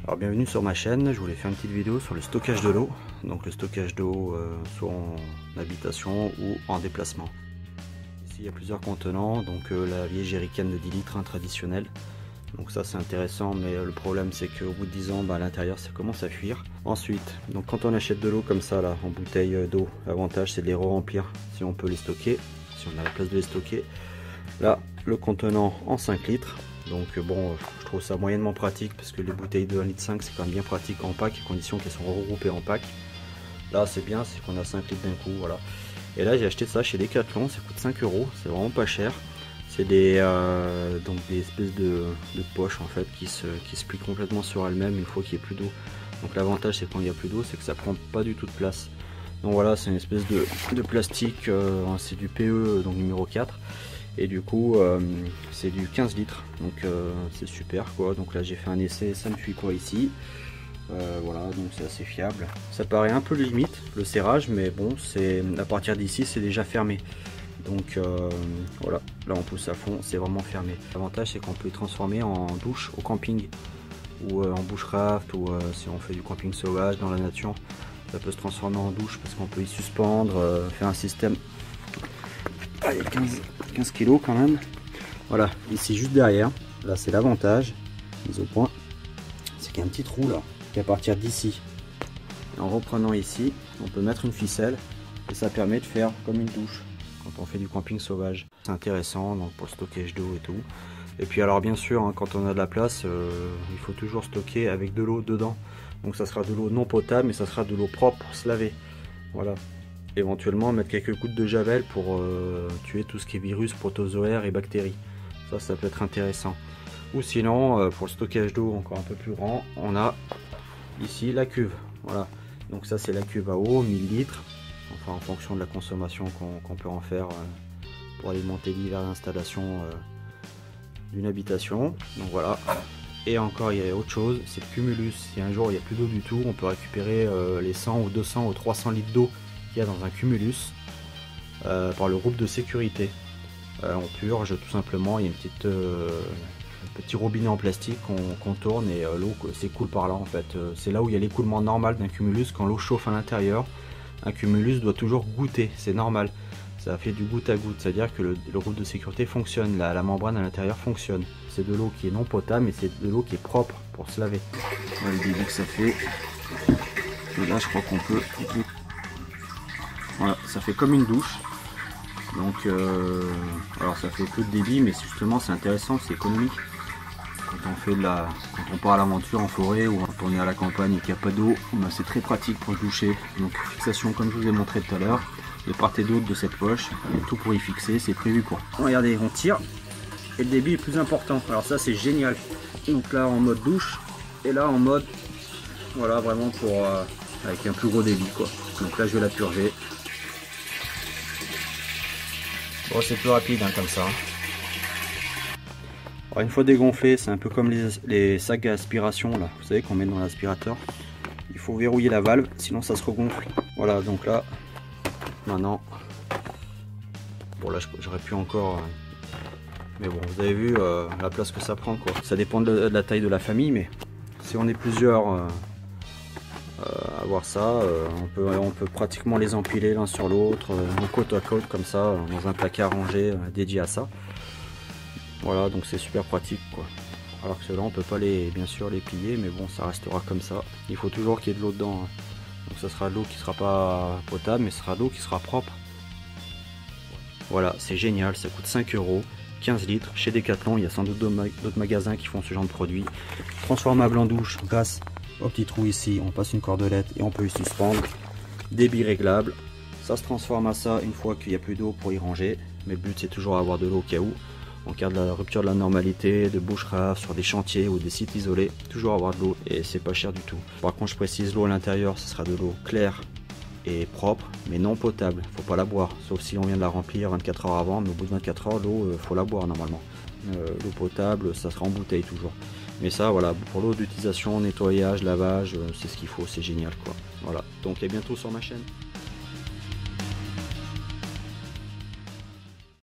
Alors bienvenue sur ma chaîne, je voulais faire une petite vidéo sur le stockage de l'eau. Donc le stockage d'eau soit en habitation ou en déplacement. Ici il y a plusieurs contenants, donc la vieille jerrycan de 10 litres traditionnelle. Donc ça c'est intéressant, mais le problème c'est qu'au bout de 10 ans, à l'intérieur ça commence à fuir. Ensuite, donc quand on achète de l'eau comme ça là, en bouteille d'eau, l'avantage c'est de les re-remplir si on peut les stocker, si on a la place de les stocker. Là le contenant en 5 litres. Donc bon, je trouve ça moyennement pratique parce que les bouteilles de 1,5 litre c'est quand même bien pratique en pack, à condition qu'elles sont regroupées en pack. Là c'est bien, c'est qu'on a 5 litres d'un coup, voilà. Et là j'ai acheté ça chez Decathlon, ça coûte 5 €, c'est vraiment pas cher. C'est des espèces de poches en fait qui se plient complètement sur elles-mêmes une fois qu'il n'y a plus d'eau. Donc l'avantage c'est quand il n'y a plus d'eau, c'est que ça prend pas du tout de place. Donc voilà, c'est une espèce de plastique, c'est du PE donc numéro 4. Et du coup c'est du 15 litres, donc c'est super quoi. Donc là j'ai fait un essai, ça ne fuit pas ici. Voilà, donc c'est assez fiable. Ça paraît un peu limite le serrage, mais bon, c'est à partir d'ici c'est déjà fermé. Donc voilà, là on pousse à fond, c'est vraiment fermé. L'avantage c'est qu'on peut le transformer en douche au camping ou en bushcraft, ou si on fait du camping sauvage dans la nature, ça peut se transformer en douche parce qu'on peut y suspendre, faire un système. Allez, 15 kg quand même. Voilà, ici juste derrière, là c'est l'avantage, mise au point, c'est qu'il y a un petit trou là, qu'à partir d'ici, en reprenant ici, on peut mettre une ficelle et ça permet de faire comme une douche quand on fait du camping sauvage. C'est intéressant donc pour le stockage d'eau et tout. Et puis alors bien sûr, quand on a de la place, il faut toujours stocker avec de l'eau dedans. Donc ça sera de l'eau non potable, mais ça sera de l'eau propre pour se laver. Voilà. Éventuellement mettre quelques gouttes de javel pour tuer tout ce qui est virus, protozoaires et bactéries. Ça peut être intéressant. Ou sinon, pour le stockage d'eau encore un peu plus grand, on a ici la cuve. Voilà. Donc ça c'est la cuve à eau, 1000 litres. Enfin en fonction de la consommation qu'on peut en faire pour alimenter divers installations d'une habitation. Donc voilà. Et encore il y a autre chose, c'est le cumulus. Si un jour il n'y a plus d'eau du tout, on peut récupérer les 100 ou 200 ou 300 litres d'eau qu'il y a dans un cumulus par le groupe de sécurité. On purge tout simplement, il y a un petit robinet en plastique qu'on tourne et l'eau s'écoule par là en fait. C'est là où il y a l'écoulement normal d'un cumulus. Quand l'eau chauffe à l'intérieur, un cumulus doit toujours goûter, c'est normal. Ça fait du goutte à goutte, c'est-à-dire que le groupe de sécurité fonctionne, la membrane à l'intérieur fonctionne. C'est de l'eau qui est non potable, mais c'est de l'eau qui est propre pour se laver. Voilà le débit que ça fait. Et là je crois qu'on peut... Voilà, ça fait comme une douche. Donc alors ça fait peu de débit, mais justement c'est intéressant, c'est économique. Quand on part à l'aventure en forêt ou quand on est à la campagne et qu'il n'y a pas d'eau, c'est très pratique pour se doucher. Donc fixation comme je vous ai montré tout à l'heure, de part et d'autre de cette poche, il y a tout pour y fixer, c'est prévu quoi. Regardez, on tire et le débit est plus important. Alors ça c'est génial. Donc là en mode douche et là en mode voilà vraiment pour avec un plus gros débit quoi. Donc là je vais la purger. Bon, c'est plus rapide comme ça. Alors, une fois dégonflé, c'est un peu comme les sacs à aspiration là, vous savez qu'on met dans l'aspirateur. Il faut verrouiller la valve, sinon ça se regonfle. Voilà, donc là, maintenant, bon là j'aurais pu encore, mais bon, vous avez vu la place que ça prend quoi. Ça dépend de la taille de la famille, mais si on est plusieurs à voir ça, on peut pratiquement les empiler l'un sur l'autre, côte à côte comme ça, dans un placard rangé dédié à ça. Voilà, donc c'est super pratique quoi. Alors que ceux-là on peut pas bien sûr les plier, mais bon ça restera comme ça. Il faut toujours qu'il y ait de l'eau dedans, hein. Donc ça sera de l'eau qui sera pas potable, mais ce sera de l'eau qui sera propre. Voilà, c'est génial, ça coûte 5 €, 15 litres. Chez Decathlon, il y a sans doute d'autres magasins qui font ce genre de produit. Transformable en douche grâce au petit trou ici, on passe une cordelette et on peut y suspendre. Débit réglable, ça se transforme à ça une fois qu'il n'y a plus d'eau pour y ranger. Mais le but c'est toujours avoir de l'eau au cas où. En cas de la rupture de la normalité, de bushcraft, sur des chantiers ou des sites isolés, toujours avoir de l'eau et c'est pas cher du tout. Par contre je précise, l'eau à l'intérieur ce sera de l'eau claire et propre, mais non potable, faut pas la boire, sauf si on vient de la remplir 24 heures avant, mais au bout de 24 heures l'eau faut la boire normalement. L'eau potable ça sera en bouteille toujours. Mais ça voilà, pour l'eau d'utilisation, nettoyage, lavage, c'est ce qu'il faut, c'est génial quoi. Voilà, donc à bientôt sur ma chaîne.